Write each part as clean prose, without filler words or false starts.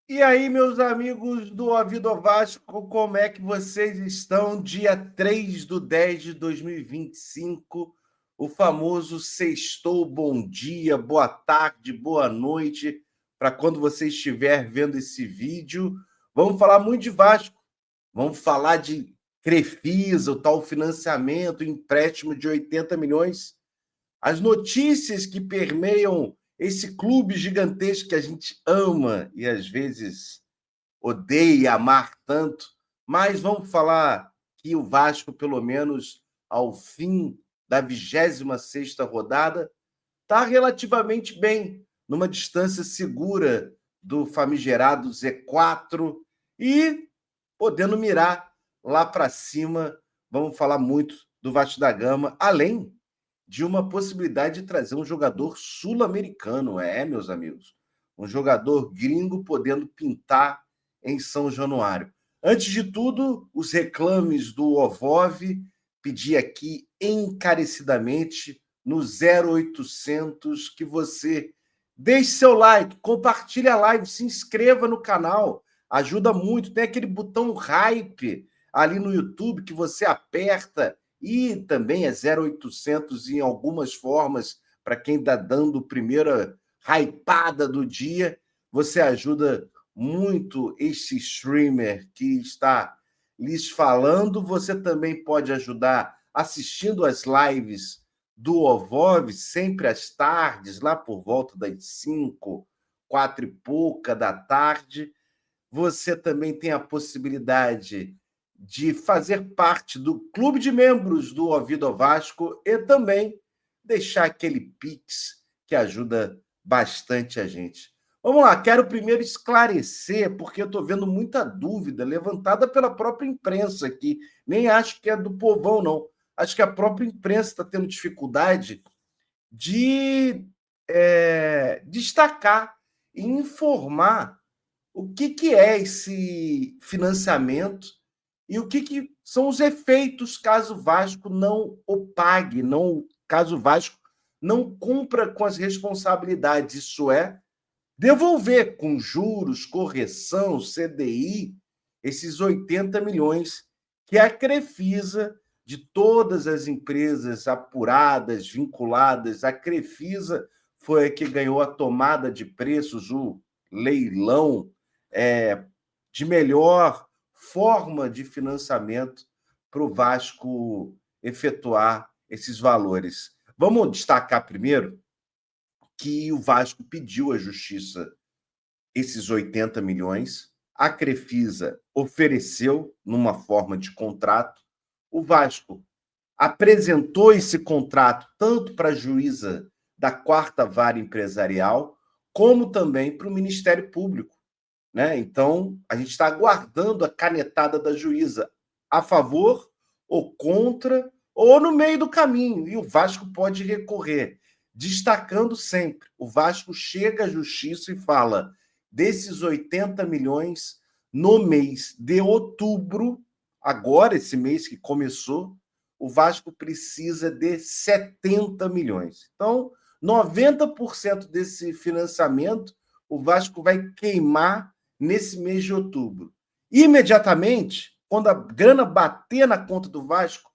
E aí, meus amigos do Ouvido Vasco, como é que vocês estão? Dia 3/10 de 2025, o famoso sextou, bom dia, boa tarde, boa noite, para quando você estiver vendo esse vídeo. Vamos falar muito de Vasco, vamos falar de Crefisa, o tal financiamento, empréstimo de 80 milhões. As notícias que permeiam esse clube gigantesco que a gente ama e às vezes odeia amar tanto, mas vamos falar que o Vasco, pelo menos ao fim da 26ª rodada, está relativamente bem, numa distância segura do famigerado Z4 e podendo mirar lá para cima. Vamos falar muito do Vasco da Gama, além de uma possibilidade de trazer um jogador sul-americano, meus amigos. Um jogador gringo podendo pintar em São Januário. Antes de tudo, os reclames do Ovov, pedi aqui encarecidamente no 0800 que você deixe seu like, compartilhe a live, se inscreva no canal, ajuda muito. Tem aquele botão hype ali no YouTube que você aperta e também é 0800 em algumas formas para quem está dando a primeira hypada do dia. Você ajuda muito esse streamer que está lhes falando. Você também pode ajudar assistindo as lives do Ovov, sempre às tardes, lá por volta das 5, 4 e pouca da tarde. Você também tem a possibilidade de fazer parte do clube de membros do Ouvido Vasco e também deixar aquele Pix que ajuda bastante a gente. Vamos lá, quero primeiro esclarecer, porque eu estou vendo muita dúvida levantada pela própria imprensa aqui. Nem acho que é do povão, não. Acho que a própria imprensa está tendo dificuldade de destacar e informar o que é esse financiamento e o que são os efeitos caso o Vasco não o pague, caso o Vasco não cumpra com as responsabilidades, isso é, devolver com juros, correção, CDI, esses 80 milhões que a Crefisa, de todas as empresas apuradas, vinculadas, a Crefisa foi a que ganhou a tomada de preços, o leilão de melhor forma de financiamento para o Vasco efetuar esses valores. Vamos destacar primeiro que o Vasco pediu à Justiça esses 80 milhões, a Crefisa ofereceu numa forma de contrato, o Vasco apresentou esse contrato tanto para a juíza da quarta vara empresarial, como também para o Ministério Público. Né? Então, a gente está aguardando a canetada da juíza a favor ou contra, ou no meio do caminho, e o Vasco pode recorrer. Destacando sempre, o Vasco chega à justiça e fala: desses 80 milhões, no mês de outubro, agora esse mês que começou, o Vasco precisa de 70 milhões. Então, 90% desse financiamento o Vasco vai queimar nesse mês de outubro. Imediatamente, quando a grana bater na conta do Vasco,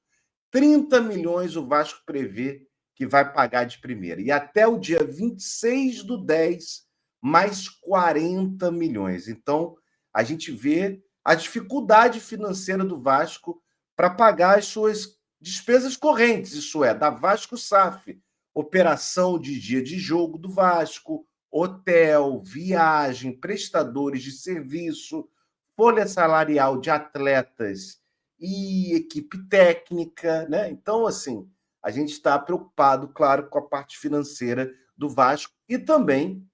30 milhões o Vasco prevê que vai pagar de primeira. E até o dia 26/10, mais 40 milhões. Então, a gente vê a dificuldade financeira do Vasco para pagar as suas despesas correntes, isso é, da Vasco SAF, operação de dia de jogo do Vasco, hotel, viagem, prestadores de serviço, folha salarial de atletas e equipe técnica, né? Então, assim, a gente está preocupado, claro, com a parte financeira do Vasco e também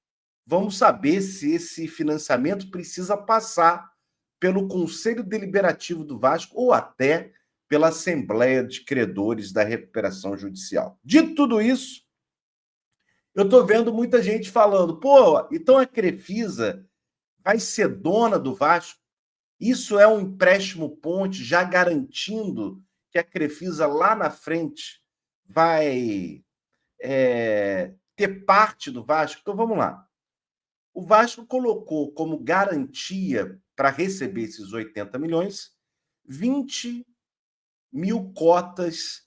vamos saber se esse financiamento precisa passar pelo Conselho Deliberativo do Vasco ou até pela Assembleia de Credores da Recuperação Judicial. Dito tudo isso, eu estou vendo muita gente falando, pô, então a Crefisa vai ser dona do Vasco? Isso é um empréstimo ponte já garantindo que a Crefisa lá na frente vai ter parte do Vasco? Então vamos lá. O Vasco colocou como garantia para receber esses 80 milhões 20.000 cotas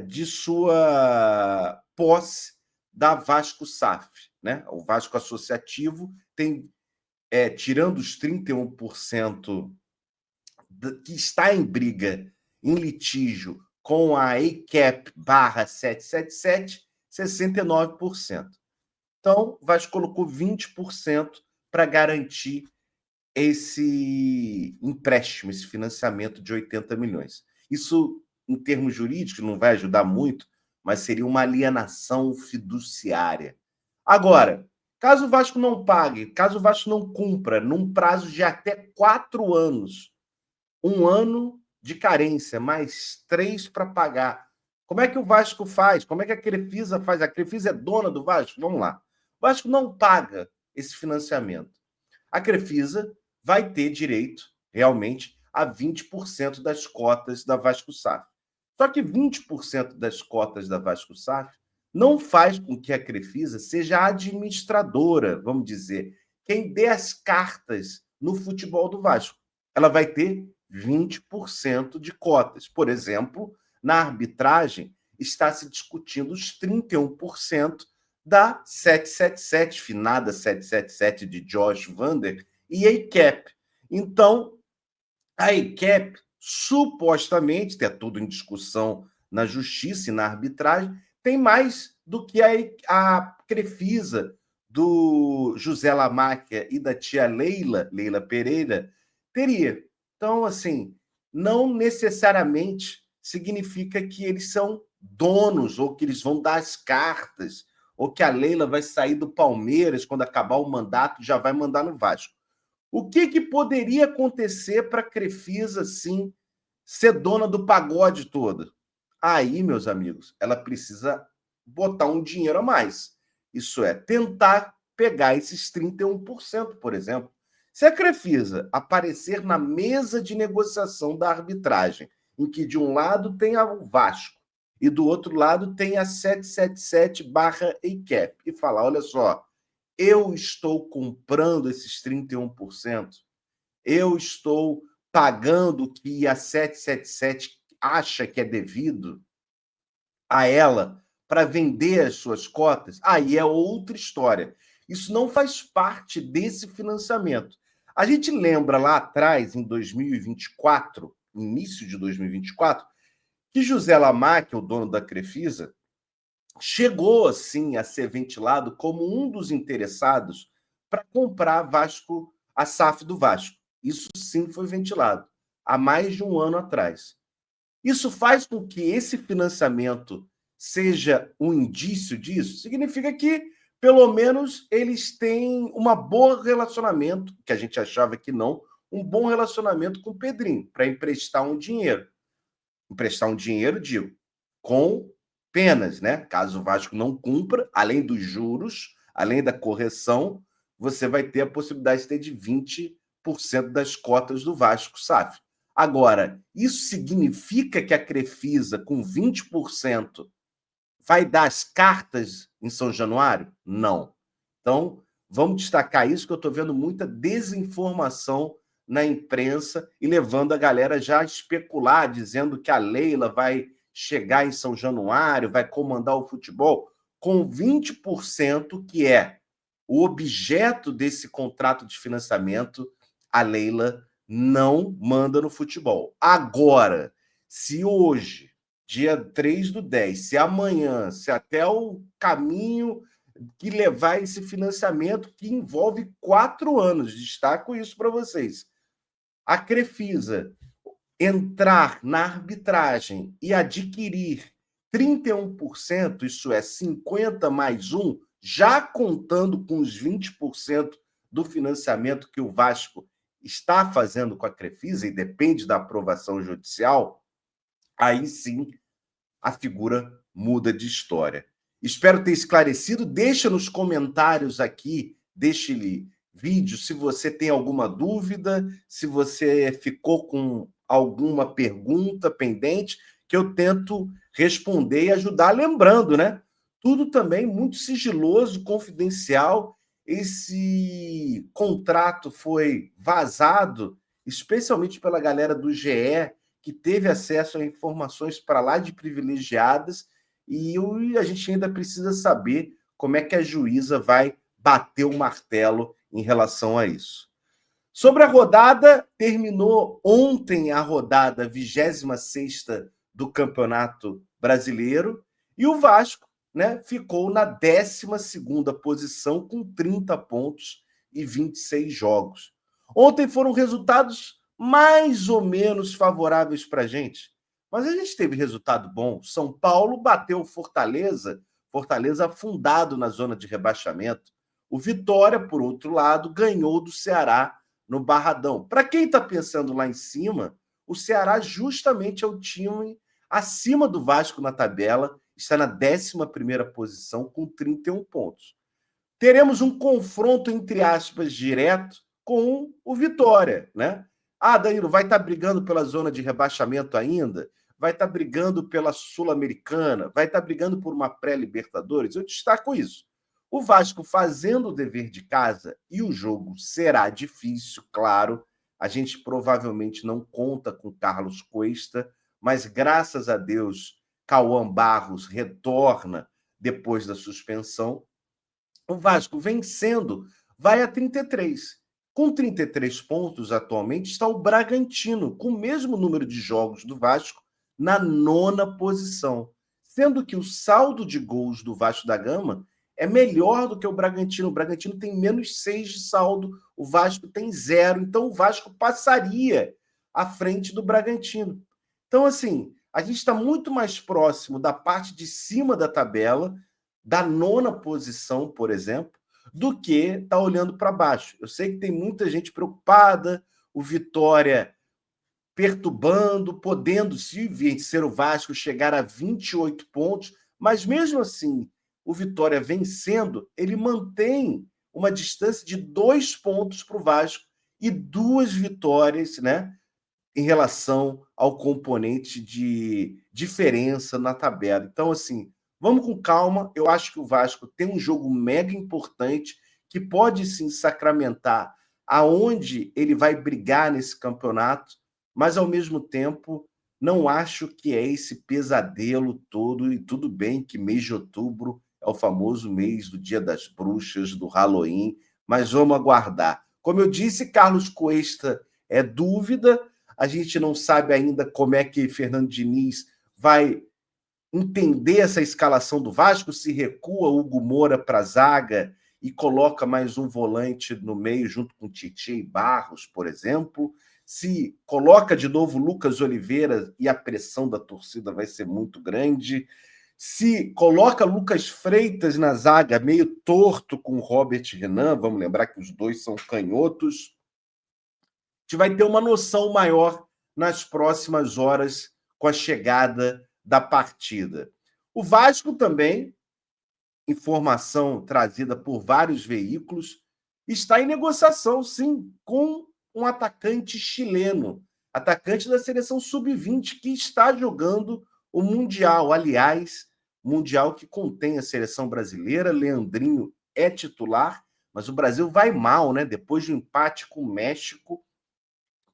de sua posse da Vasco SAF. Né? O Vasco Associativo tem, tirando os 31% que está em briga, em litígio com a EICAP barra 777, 69%. Então, o Vasco colocou 20% para garantir esse empréstimo, esse financiamento de 80 milhões. Isso, em termos jurídicos, não vai ajudar muito, mas seria uma alienação fiduciária. Agora, caso o Vasco não pague, caso o Vasco não cumpra, num prazo de até 4 anos, 1 ano de carência, mais 3 para pagar, como é que o Vasco faz? Como é que a Crefisa faz? A Crefisa é dona do Vasco? Vamos lá. O Vasco não paga esse financiamento. A Crefisa vai ter direito, realmente, a 20% das cotas da Vasco SAF. Só que 20% das cotas da Vasco SAF não faz com que a Crefisa seja a administradora, vamos dizer, quem dê as cartas no futebol do Vasco. Ela vai ter 20% de cotas. Por exemplo, na arbitragem, está se discutindo os 31% da 777, finada 777 de Josh Vander, e a EICAP. Então, a EICAP, supostamente, é tudo em discussão na justiça e na arbitragem, tem mais do que a Crefisa do José Lamáquia e da tia Leila Pereira, teria. Então, assim, não necessariamente significa que eles são donos ou que eles vão dar as cartas ou que a Leila vai sair do Palmeiras quando acabar o mandato e já vai mandar no Vasco. O que poderia acontecer para a Crefisa, assim, ser dona do pagode todo? Aí, meus amigos, ela precisa botar um dinheiro a mais. Isso é, tentar pegar esses 31%, por exemplo. Se a Crefisa aparecer na mesa de negociação da arbitragem, em que de um lado tem o Vasco e do outro lado tem a 777/EICAP, e falar, olha só, eu estou comprando esses 31%, eu estou pagando o que a 777 acha que é devido a ela para vender as suas cotas, aí é outra história. Isso não faz parte desse financiamento. A gente lembra lá atrás, em 2024, início de 2024, que José Lamáquia, o dono da Crefisa, chegou, assim, a ser ventilado como um dos interessados para comprar a SAF do Vasco. Isso sim foi ventilado, há mais de um ano atrás. Isso faz com que esse financiamento seja um indício disso? Significa que, pelo menos, eles têm um bom relacionamento, que a gente achava que não, um bom relacionamento com o Pedrinho, para emprestar um dinheiro. Emprestar um dinheiro, digo, com penas, né? Caso o Vasco não cumpra, além dos juros, além da correção, você vai ter a possibilidade de ter de 20% das cotas do Vasco SAF. Agora, isso significa que a Crefisa, com 20%, vai dar as cartas em São Januário? Não. Então, vamos destacar isso, que eu estou vendo muita desinformação na imprensa e levando a galera já a especular, dizendo que a Leila vai chegar em São Januário, vai comandar o futebol, com 20%, que é o objeto desse contrato de financiamento, a Leila não manda no futebol. Agora, se hoje, dia 3/10, se amanhã, se até o caminho que levar esse financiamento, que envolve 4 anos, destaco isso para vocês, a Crefisa entrar na arbitragem e adquirir 31%, isso é 50 mais 1, já contando com os 20% do financiamento que o Vasco está fazendo com a Crefisa, e depende da aprovação judicial, aí sim a figura muda de história. Espero ter esclarecido. Deixa nos comentários aqui deste vídeo se você tem alguma dúvida, se você ficou com alguma pergunta pendente, que eu tento responder e ajudar. Lembrando, né? Tudo também muito sigiloso, confidencial esse contrato foi vazado, especialmente pela galera do GE, que teve acesso a informações para lá de privilegiadas, e a gente ainda precisa saber como é que a juíza vai bater o martelo em relação a isso. Sobre a rodada, terminou ontem a rodada 26ª do Campeonato Brasileiro, e o Vasco, né, ficou na 12ª posição com 30 pontos e 26 jogos. Ontem foram resultados mais ou menos favoráveis para a gente, mas a gente teve resultado bom. São Paulo bateu o Fortaleza, Fortaleza afundado na zona de rebaixamento. O Vitória, por outro lado, ganhou do Ceará no Barradão. Para quem está pensando lá em cima, o Ceará justamente é o time acima do Vasco na tabela, está na 11ª posição com 31 pontos. Teremos um confronto, entre aspas, direto com o Vitória, né? Ah, Danilo, vai estar brigando pela zona de rebaixamento ainda? Vai estar brigando pela Sul-Americana? Vai estar brigando por uma pré-Libertadores? Eu destaco isso. O Vasco fazendo o dever de casa, e o jogo será difícil, claro. A gente provavelmente não conta com Carlos Cuesta, mas graças a Deus, Cauã Barros retorna depois da suspensão. O Vasco vencendo vai a 33. Com 33 pontos atualmente está o Bragantino, com o mesmo número de jogos do Vasco, na 9ª posição. Sendo que o saldo de gols do Vasco da Gama é melhor do que o Bragantino. O Bragantino tem -6 de saldo, o Vasco tem 0. Então o Vasco passaria à frente do Bragantino. Então, assim, a gente está muito mais próximo da parte de cima da tabela, da 9ª posição, por exemplo, do que está olhando para baixo. Eu sei que tem muita gente preocupada, o Vitória perturbando, podendo, se vencer o Vasco, chegar a 28 pontos, mas mesmo assim, o Vitória vencendo, ele mantém uma distância de 2 pontos para o Vasco e 2 vitórias, né, em relação ao componente de diferença na tabela. Então, assim, vamos com calma. Eu acho que o Vasco tem um jogo mega importante que pode sim sacramentar aonde ele vai brigar nesse campeonato, mas ao mesmo tempo não acho que é esse pesadelo todo. E tudo bem que mês de outubro é o famoso mês do Dia das Bruxas, do Halloween, mas vamos aguardar. Como eu disse, Carlos Cuesta é dúvida. A gente não sabe ainda como é que Fernando Diniz vai entender essa escalação do Vasco, se recua Hugo Moura para a zaga e coloca mais um volante no meio junto com Tietê e Barros, por exemplo, se coloca de novo Lucas Oliveira e a pressão da torcida vai ser muito grande, se coloca Lucas Freitas na zaga meio torto com Robert Renan, vamos lembrar que os dois são canhotos, a gente vai ter uma noção maior nas próximas horas com a chegada da partida. O Vasco também, informação trazida por vários veículos, está em negociação, sim, com um atacante chileno, atacante da seleção sub-20, que está jogando o Mundial. Aliás, Mundial que contém a seleção brasileira, Leandrinho é titular, mas o Brasil vai mal, né? Depois de um empate com o México,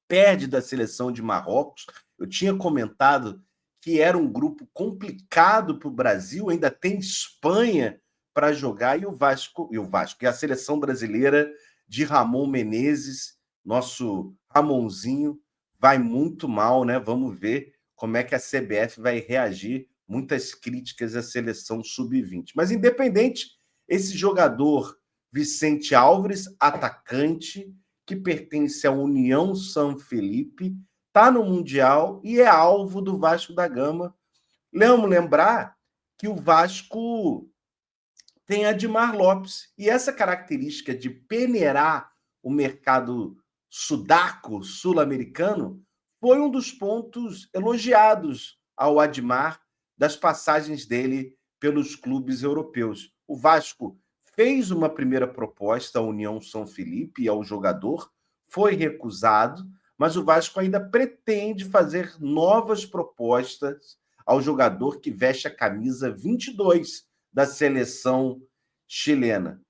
perde da seleção de Marrocos. Eu tinha comentado que era um grupo complicado para o Brasil, ainda tem Espanha para jogar, e o Vasco, e a seleção brasileira de Ramon Menezes, nosso Ramonzinho, vai muito mal, né? Vamos ver como é que a CBF vai reagir. Muitas críticas à seleção sub-20. Mas, independente, esse jogador, Vicente Álvares, atacante, que pertence à União São Felipe, está no Mundial e é alvo do Vasco da Gama. Vamos lembrar que o Vasco tem Admar Lopes, e essa característica de peneirar o mercado sudaco, sul-americano, foi um dos pontos elogiados ao Admar das passagens dele pelos clubes europeus. O Vasco fez uma primeira proposta à União São Felipe e ao jogador, foi recusado, mas o Vasco ainda pretende fazer novas propostas ao jogador que veste a camisa 22 da seleção chilena.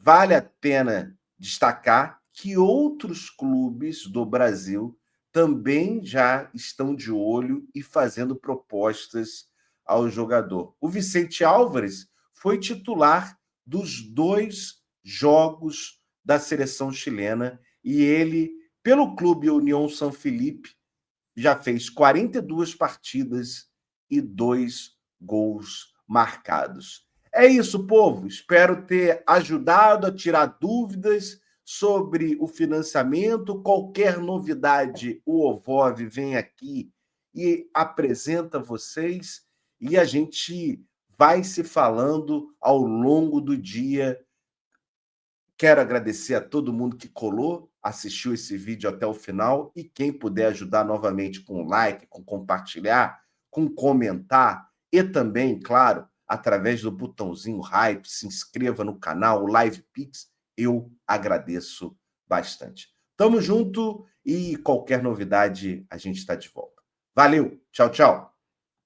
vale a pena destacar que outros clubes do Brasil também já estão de olho e fazendo propostas ao jogador. O Vicente Álvares foi titular dos 2 jogos da seleção chilena e ele, pelo clube União São Felipe, já fez 42 partidas e 2 gols marcados. É isso, povo. Espero ter ajudado a tirar dúvidas sobre o financiamento. Qualquer novidade, o Ovov vem aqui e apresenta vocês e a gente vai se falando ao longo do dia. Quero agradecer a todo mundo que colou, assistiu esse vídeo até o final e quem puder ajudar novamente com like, com compartilhar, com comentar e também, claro, através do botãozinho Hype, se inscreva no canal, o Live Pix, eu agradeço bastante. Tamo junto e qualquer novidade a gente está de volta. Valeu, tchau, tchau.